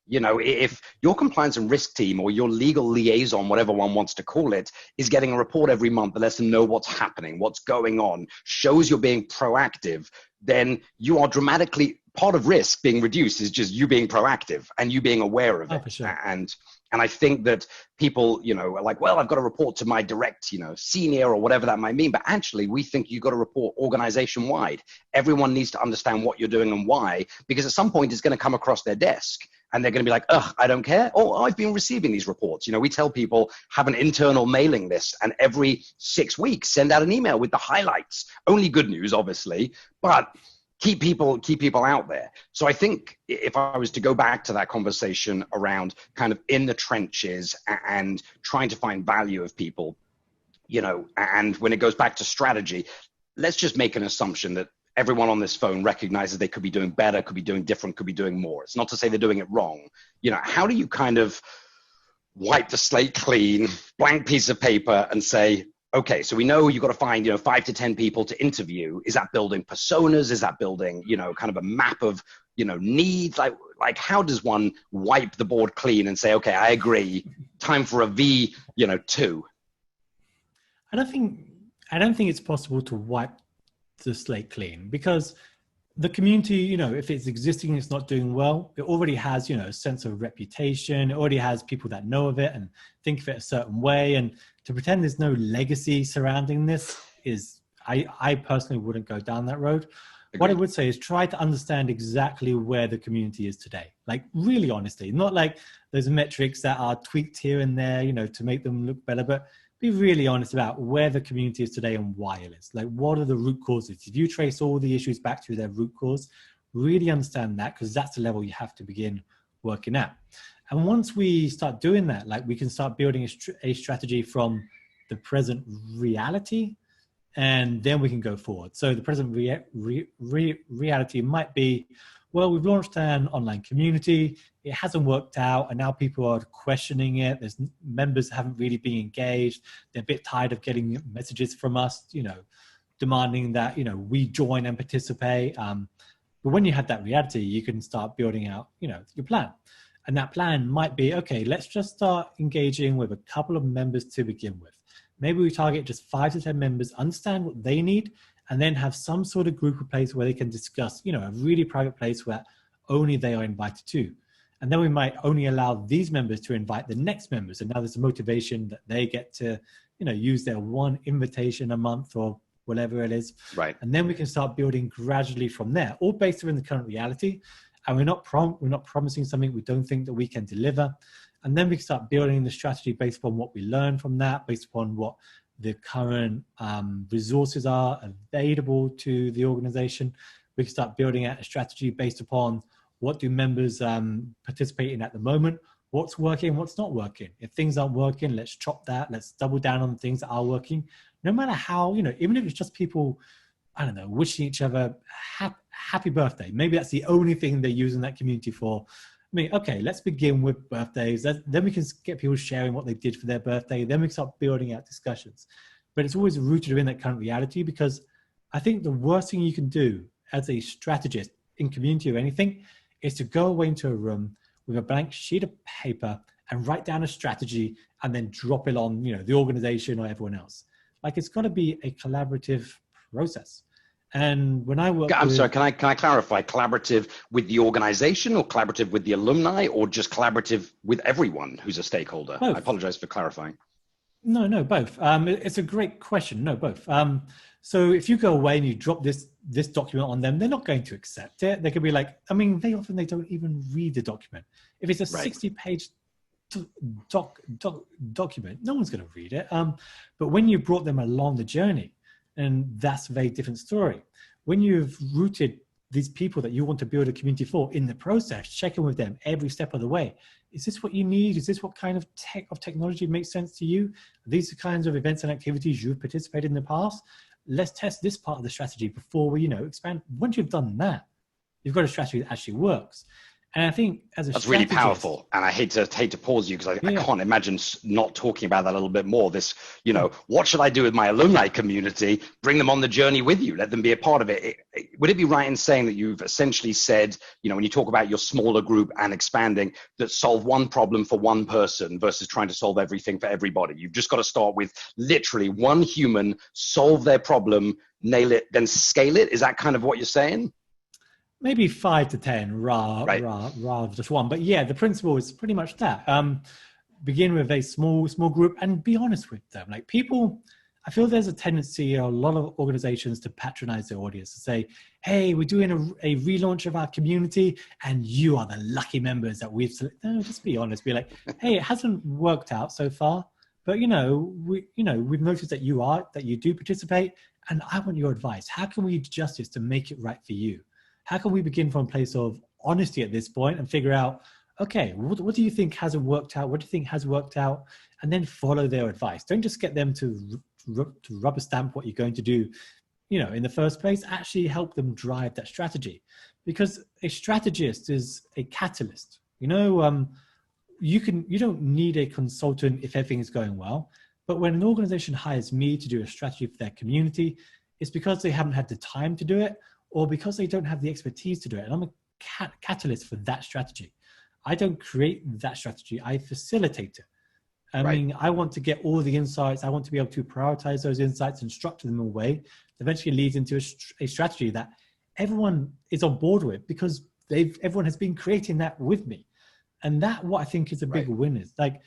S1: If your compliance and risk team or your legal liaison, whatever one wants to call it, is getting a report every month that lets them know what's happening, what's going on, shows you're being proactive, then you are dramatically, part of risk being reduced is just you being proactive and you being aware of it.
S2: For sure.
S1: And I think that people, are like, well, I've got to report to my direct, senior or whatever that might mean. But actually, we think you've got to report organization wide. Everyone needs to understand what you're doing and why, because at some point it's going to come across their desk and they're going to be like, ugh, I don't care. Oh, I've been receiving these reports. We tell people have an internal mailing list and every 6 weeks send out an email with the highlights. Only good news, obviously, but keep people out there. So I think if I was to go back to that conversation around kind of in the trenches and trying to find value of people, and when it goes back to strategy, let's just make an assumption that everyone on this phone recognizes they could be doing better, could be doing different, could be doing more. It's not to say they're doing it wrong. How do you kind of wipe the slate clean, blank piece of paper and say, okay, so we know you've got to find, 5 to 10 people to interview. Is that building personas? Is that building, kind of a map of, needs? Like how does one wipe the board clean and say, okay, I agree, time for a V2?
S2: I don't think it's possible to wipe the slate clean, because the community, if it's existing and it's not doing well, it already has, a sense of reputation. It already has people that know of it and think of it a certain way. And to pretend there's no legacy surrounding this is, I personally wouldn't go down that road. Agreed. What I would say is try to understand exactly where the community is today. Like really honestly, not like those metrics that are tweaked here and there, to make them look better, but be really honest about where the community is today and why it is. Like, what are the root causes? If you trace all the issues back to their root cause, really understand that, because that's the level you have to begin working at. And once we start doing that, like we can start building a strategy from the present reality, and then we can go forward. So the present reality might be, well, we've launched an online community. It hasn't worked out, and now people are questioning it. There's members haven't really been engaged. They're a bit tired of getting messages from us, demanding that, we join and participate. But when you have that reality, you can start building out, your plan. And that plan might be, okay, let's just start engaging with a couple of members to begin with. Maybe we target just 5 to 10 members, understand what they need, and then have some sort of group of place where they can discuss, a really private place where only they are invited to. And then we might only allow these members to invite the next members. And now there's a motivation that they get to, use their one invitation a month or whatever it is.
S1: Right.
S2: And then we can start building gradually from there, all based on the current reality. And we're not promising something we don't think that we can deliver. And then we can start building the strategy based upon what we learn from that, based upon what the current resources are available to the organization. We can start building out a strategy based upon what do members participate in at the moment, what's working, what's not working. If things aren't working, let's chop that. Let's double down on things that are working. No matter how, even if it's just people, wishing each other happy birthday. Maybe that's the only thing they're using that community for. Okay, let's begin with birthdays. Then we can get people sharing what they did for their birthday. Then we can start building out discussions. But it's always rooted in that current reality, because I think the worst thing you can do as a strategist in community or anything is to go away into a room with a blank sheet of paper and write down a strategy and then drop it on, the organization or everyone else. Like, it's got to be a collaborative process. And when I work,
S1: sorry, can I clarify? Collaborative with the organization, or collaborative with the alumni, or just collaborative with everyone who's a stakeholder?
S2: Both.
S1: I apologize for clarifying.
S2: No, both. It's a great question. No, both. So if you go away and you drop this document on them, they're not going to accept it. They could be like, they don't even read the document. If it's a 60-page document, no one's going to read it. But when you brought them along the journey, and that's a very different story. When you've rooted these people that you want to build a community for in the process, check in with them every step of the way. Is this what you need? Is this what kind of technology makes sense to you? Are these the kinds of events and activities you've participated in the past? Let's test this part of the strategy before we, expand. Once you've done that, you've got a strategy that actually works. And I think that's
S1: really powerful. And I hate to pause you because I can't imagine not talking about that a little bit more. This, what should I do with my alumni community? Bring them on the journey with you. Let them be a part of it. Would it be right in saying that you've essentially said, when you talk about your smaller group and expanding, that solve one problem for one person versus trying to solve everything for everybody? You've just got to start with literally one human, solve their problem, nail it, then scale it. Is that kind of what you're saying?
S2: Maybe 5 to 10 rather just one. But yeah, the principle is pretty much that. Begin with a small group and be honest with them. Like people, I feel there's a tendency in a lot of organizations to patronize their audience, to say, hey, we're doing a relaunch of our community and you are the lucky members that we've selected. No, just be honest. Be like, hey, it hasn't worked out so far, but we've noticed that you do participate and I want your advice. How can we do justice to make it right for you? How can we begin from a place of honesty at this point and figure out, okay, what do you think hasn't worked out? What do you think has worked out? And then follow their advice. Don't just get them to rubber stamp what you're going to do, in the first place. Actually help them drive that strategy, because a strategist is a catalyst. You don't need a consultant if everything is going well. But when an organization hires me to do a strategy for their community, it's because they haven't had the time to do it, or because they don't have the expertise to do it. And I'm a catalyst for that strategy. I don't create that strategy, I facilitate it. I mean, I want to get all the insights. I want to be able to prioritize those insights and structure them in a way that eventually leads into a strategy that everyone is on board with, because everyone has been creating that with me. And that, what I think is a big win is, like,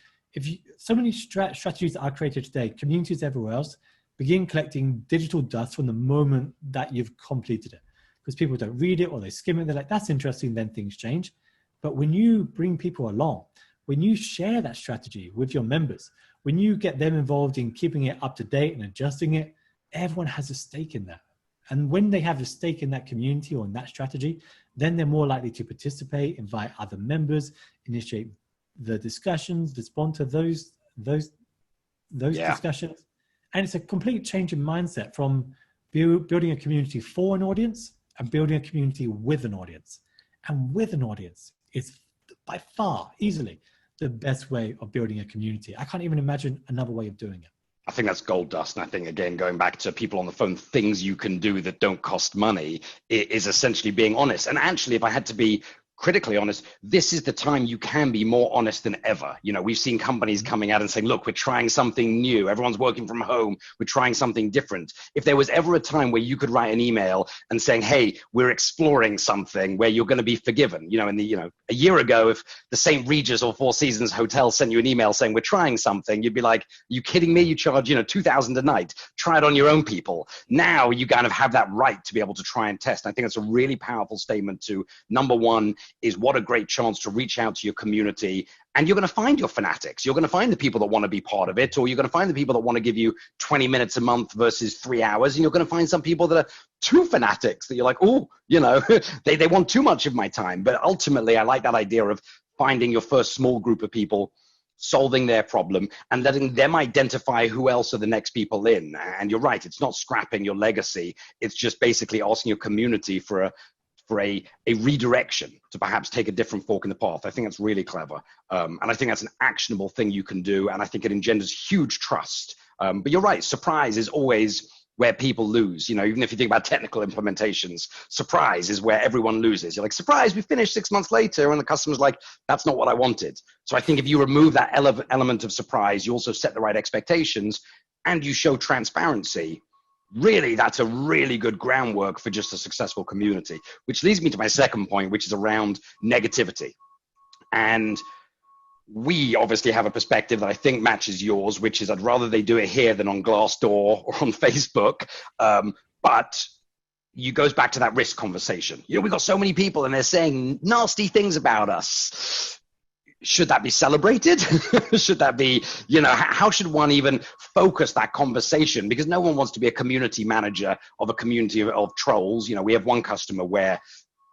S2: so many strategies that are created today, communities everywhere else, begin collecting digital dust from the moment that you've completed it. Because people don't read it or they skim it. They're like, that's interesting, then things change. But when you bring people along, when you share that strategy with your members, when you get them involved in keeping it up to date and adjusting it, everyone has a stake in that. And when they have a stake in that community or in that strategy, then they're more likely to participate, invite other members, initiate the discussions, respond to those discussions. And it's a complete change in mindset from building a community for an audience and building a community with an audience. And with an audience is by far, easily, the best way of building a community. I can't even imagine another way of doing it.
S1: I think that's gold dust. And I think, again, going back to people on the phone, things you can do that don't cost money is essentially being honest. And actually, if I had to be critically honest, this is the time you can be more honest than ever. We've seen companies coming out and saying, look, we're trying something new. Everyone's working from home. We're trying something different. If there was ever a time where you could write an email and saying, hey, we're exploring something where you're going to be forgiven, a year ago, if the St. Regis or Four Seasons Hotel sent you an email saying we're trying something, you'd be like, are you kidding me? You charge, $2,000 a night. Try it on your own people. Now you kind of have that right to be able to try and test. I think it's a really powerful statement to, number one, is what a great chance to reach out to your community. And you're going to find your fanatics. You're going to find the people that want to be part of it, or you're going to find the people that want to give you 20 minutes a month versus 3 hours. And you're going to find some people that are too fanatics that you're like, they want too much of my time. But ultimately, I like that idea of finding your first small group of people, solving their problem, and letting them identify who else are the next people in. And you're right, it's not scrapping your legacy. It's just basically asking your community for a redirection to perhaps take a different fork in the path. I think that's really clever. And I think that's an actionable thing you can do. And I think it engenders huge trust. But you're right, surprise is always where people lose. Even if you think about technical implementations, surprise is where everyone loses. You're like, surprise, we finished 6 months later. And the customer's like, that's not what I wanted. So I think if you remove that element of surprise, you also set the right expectations and you show transparency. Really, that's a really good groundwork for just a successful community, which leads me to my second point, which is around negativity. And we obviously have a perspective that I think matches yours, which is I'd rather they do it here than on Glassdoor or on Facebook. But it goes back to that risk conversation. We've got so many people and they're saying nasty things about us. should that be celebrated? Should that be, how should one even focus that conversation? Because no one wants to be a community manager of a community of trolls. We have one customer where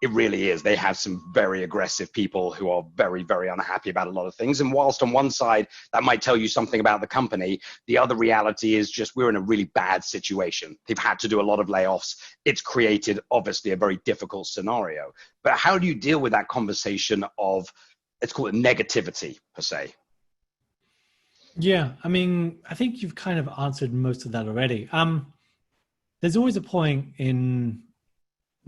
S1: it really is. They have some very aggressive people who are very, very unhappy about a lot of things. And whilst on one side, that might tell you something about the company, the other reality is just we're in a really bad situation. They've had to do a lot of layoffs. It's created, obviously, a very difficult scenario. But how do you deal with that conversation of, let's call it negativity, per se?
S2: Yeah, I mean, I think you've kind of answered most of that already. There's always a point in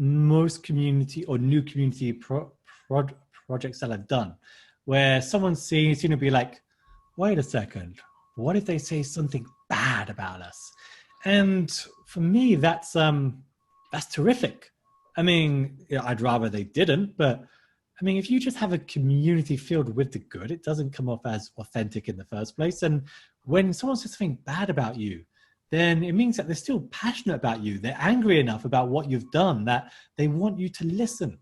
S2: most community or new community projects that I've done where someone seems to be like, wait a second, what if they say something bad about us? And for me, that's terrific. I mean, I'd rather they didn't, but I mean, if you just have a community filled with the good, it doesn't come off as authentic in the first place. And when someone says something bad about you, then it means that they're still passionate about you. They're angry enough about what you've done that they want you to listen.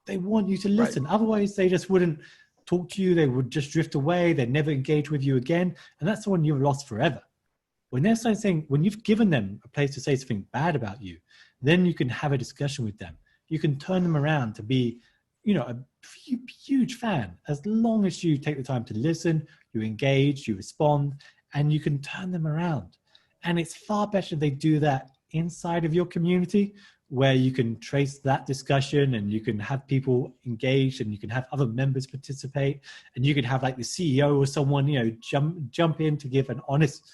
S2: They want you to listen. Right. Otherwise, they just wouldn't talk to you. They would just drift away. They'd never engage with you again. And that's the one you've lost forever. When they're saying, when you've given them a place to say something bad about you, then you can have a discussion with them. You can turn them around to be, a huge fan. As long as you take the time to listen, you engage, you respond, and you can turn them around. And it's far better if they do that inside of your community where you can trace that discussion and you can have people engaged and you can have other members participate and you can have like the CEO or someone, jump in to give an honest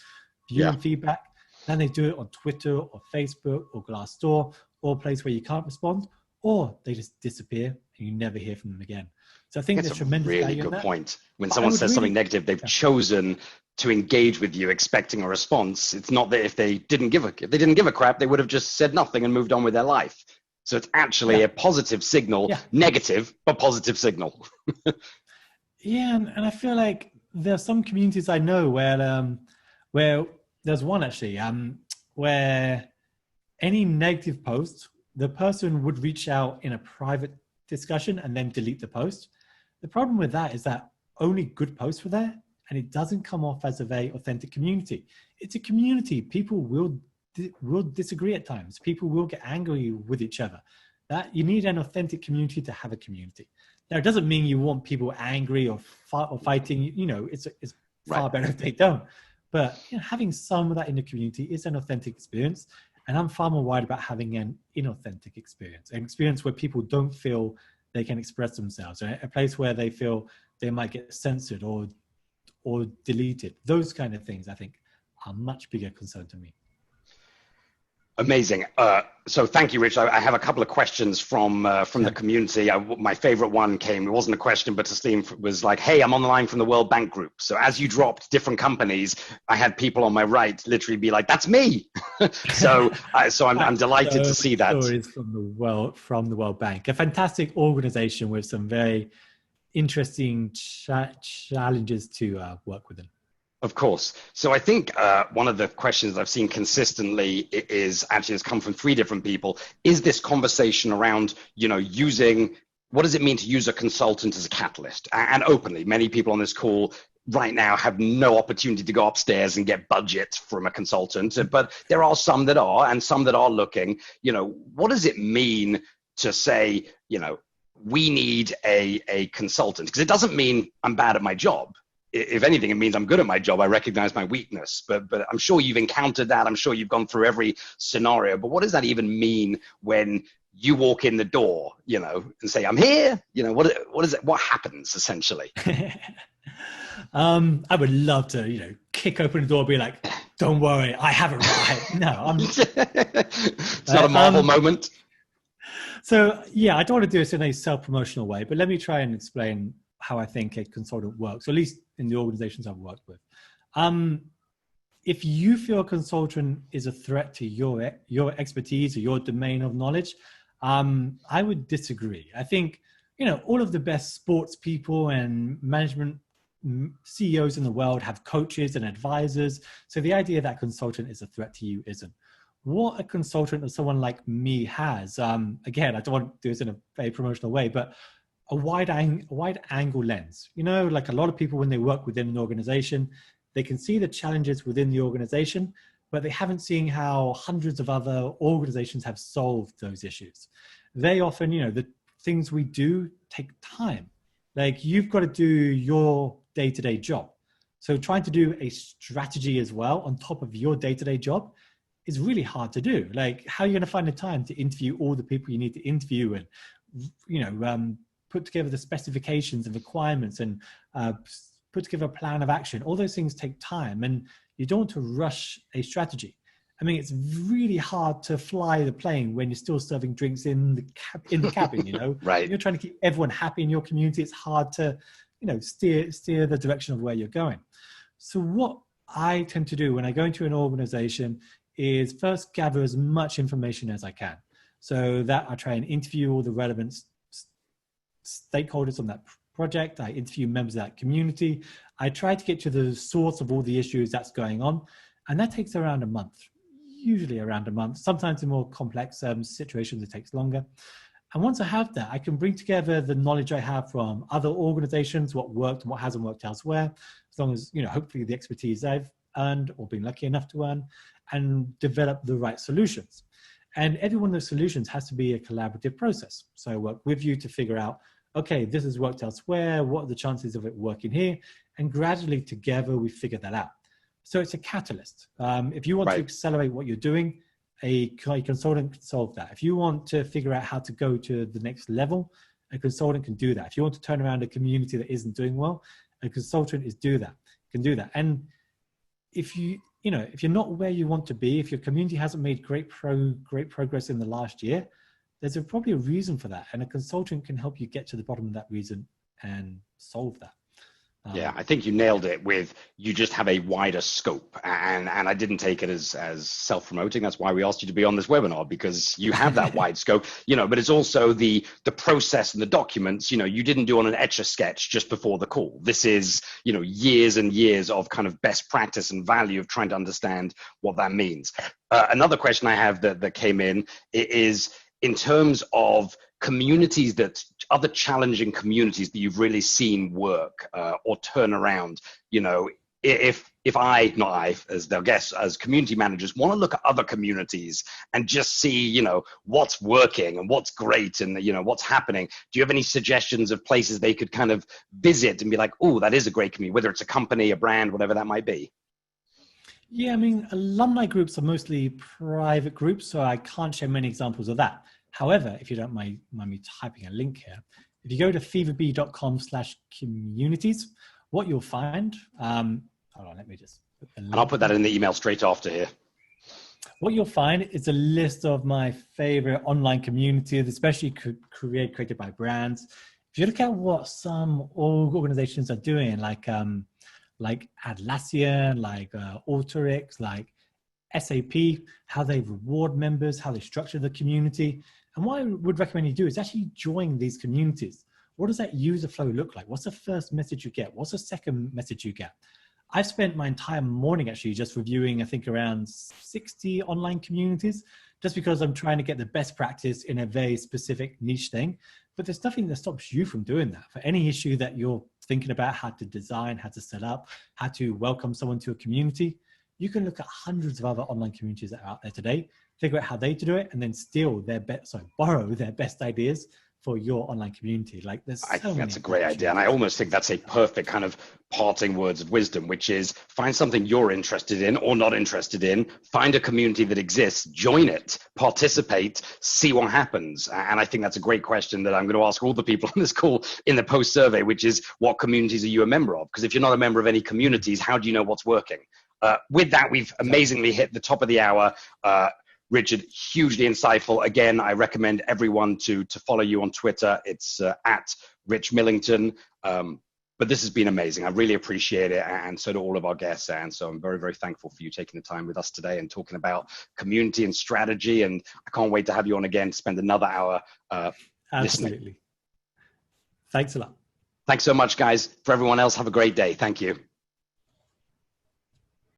S2: view and feedback. Then they do it on Twitter or Facebook or Glassdoor or a place where you can't respond, or they just disappear and you never hear from them again. So I think
S1: that's
S2: there's tremendous value in that.
S1: Really good point. When someone says something negative, they've chosen to engage with you expecting a response. It's not that if they didn't give a crap, they would have just said nothing and moved on with their life. So it's actually a positive signal, negative, but positive signal.
S2: And I feel like there are some communities I know where there's one actually, where any negative post, the person would reach out in a private discussion and then delete the post. The problem with that is that only good posts were there, and it doesn't come off as a very authentic community. It's a community. People will disagree at times. People will get angry with each other. That you need an authentic community to have a community. Now, it doesn't mean you want people angry or fighting. It's far better if they don't. But having some of that in the community is an authentic experience. And I'm far more worried about having an inauthentic experience, an experience where people don't feel they can express themselves, right? A place where they feel they might get censored or deleted. Those kind of things, I think, are much bigger concern to me.
S1: Amazing. So thank you, Rich. I have a couple of questions from the community. My favorite one came, it wasn't a question, but Taslim was like, hey, I'm on the line from the World Bank Group. So as you dropped different companies, I had people on my right literally be like, that's me. so I'm delighted to see that.
S2: Stories from the World Bank, a fantastic organization with some very interesting challenges to work within.
S1: Of course. So I think one of the questions I've seen consistently has come from three different people. Is this conversation around, using, what does it mean to use a consultant as a catalyst? And openly, many people on this call right now have no opportunity to go upstairs and get budget from a consultant, but there are some that are, and some that are looking, what does it mean to say, we need a consultant? Because it doesn't mean I'm bad at my job. If anything, it means I'm good at my job. I recognize my weakness, but I'm sure you've encountered that. I'm sure you've gone through every scenario, but what does that even mean when you walk in the door, and say, I'm here, what is it? What happens essentially?
S2: I would love to, kick open the door and be like, don't worry, I have it right. No,
S1: it's not a Marvel moment.
S2: So I don't want to do this in a self-promotional way, but let me try and explain how I think a consultant works, or at least in the organizations I've worked with. If you feel a consultant is a threat to your expertise or your domain of knowledge, I would disagree. I think, all of the best sports people and management CEOs in the world have coaches and advisors. So the idea that consultant is a threat to you isn't. What a consultant or someone like me has, again, I don't want to do this in a very promotional way, but a wide angle lens. You know, like a lot of people, when they work within an organization, they can see the challenges within the organization, but they haven't seen how hundreds of other organizations have solved those issues. They often, you know, the things we do take time. Like, you've got to do your day-to-day job. So trying to do a strategy as well on top of your day-to-day job is really hard to do. Like, how are you going to find the time to interview all the people you need to interview and, you know, put together the specifications and requirements and put together a plan of action? All those things take time, and you don't want to rush a strategy. I mean, it's really hard to fly the plane when you're still serving drinks in the cabin, you know.
S1: Right.
S2: You're trying to keep everyone happy in your community. It's hard to, you know, steer the direction of where you're going. So what I tend to do when I go into an organization is first gather as much information as I can. So that I try and interview all the relevant stakeholders on that project. I interview members of that community. I try to get to the source of all the issues that's going on. And that takes around a month, usually around a month. Sometimes in more complex situations, it takes longer. And once I have that, I can bring together the knowledge I have from other organizations, what worked and what hasn't worked elsewhere, as long as, you know, hopefully the expertise I've earned or been lucky enough to earn, and develop the right solutions. And every one of those solutions has to be a collaborative process. So I work with you to figure out, okay, this has worked elsewhere. What are the chances of it working here? And gradually together, we figure that out. So it's a catalyst. If you want to accelerate what you're doing, a consultant can solve that. If you want to figure out how to go to the next level, a consultant can do that. If you want to turn around a community that isn't doing well, a consultant can do that. And if if you're not where you want to be, if your community hasn't made great progress in the last year, there's probably a reason for that. And a consultant can help you get to the bottom of that reason and solve that.
S1: Yeah, I think you nailed it with, you just have a wider scope, and I didn't take it as self-promoting. That's why we asked you to be on this webinar, because you have that wide scope, you know, but it's also the process and the documents, you know, you didn't do on an Etch-a-Sketch just before the call. This is, you know, years and years of kind of best practice and value of trying to understand what that means. Another question I have that came in is, in terms of communities, that other challenging communities that you've really seen work or turn around, you know, if not I, as they'll guess, as community managers, want to look at other communities and just see, you know, what's working and what's great and, you know, what's happening. Do you have any suggestions of places they could kind of visit and be like, oh, that is a great community, whether it's a company, a brand, whatever that might be? Yeah,
S2: I mean, alumni groups are mostly private groups, so I can't share many examples of that. However, if you don't mind me typing a link here, if you go to feverbee.com/communities, what you'll find, hold on, let me just put the link.
S1: And I'll put that in the email straight after here.
S2: What you'll find is a list of my favorite online communities, especially created by brands. If you look at what some organizations are doing, like Atlassian, like Alteryx, like SAP, how they reward members, how they structure the community. And what I would recommend you do is actually join these communities. What does that user flow look like? What's the first message you get? What's the second message you get? I've spent my entire morning actually just reviewing, I think, around 60 online communities, just because I'm trying to get the best practice in a very specific niche thing. But there's nothing that stops you from doing that. For any issue that you're thinking about, how to design, how to set up, how to welcome someone to a community, you can look at hundreds of other online communities that are out there today, figure out how they do it, and then borrow their best ideas for your online community. Like, I think
S1: that's a great idea. And I almost think that's a perfect kind of parting words of wisdom, which is find something you're interested in or not interested in, find a community that exists, join it, participate, see what happens. And I think that's a great question that I'm going to ask all the people on this call in the post survey, which is, what communities are you a member of? Because if you're not a member of any communities, how do you know what's working? With that, we've amazingly hit the top of the hour. Richard, hugely insightful. Again, I recommend everyone to follow you on Twitter. It's at Rich Millington. But this has been amazing. I really appreciate it, and so do all of our guests. And so I'm very, very thankful for you taking the time with us today and talking about community and strategy. And I can't wait to have you on again to spend another hour
S2: Absolutely.
S1: Listening.
S2: Thanks a lot.
S1: Thanks so much, guys. For everyone else, have a great day. Thank you.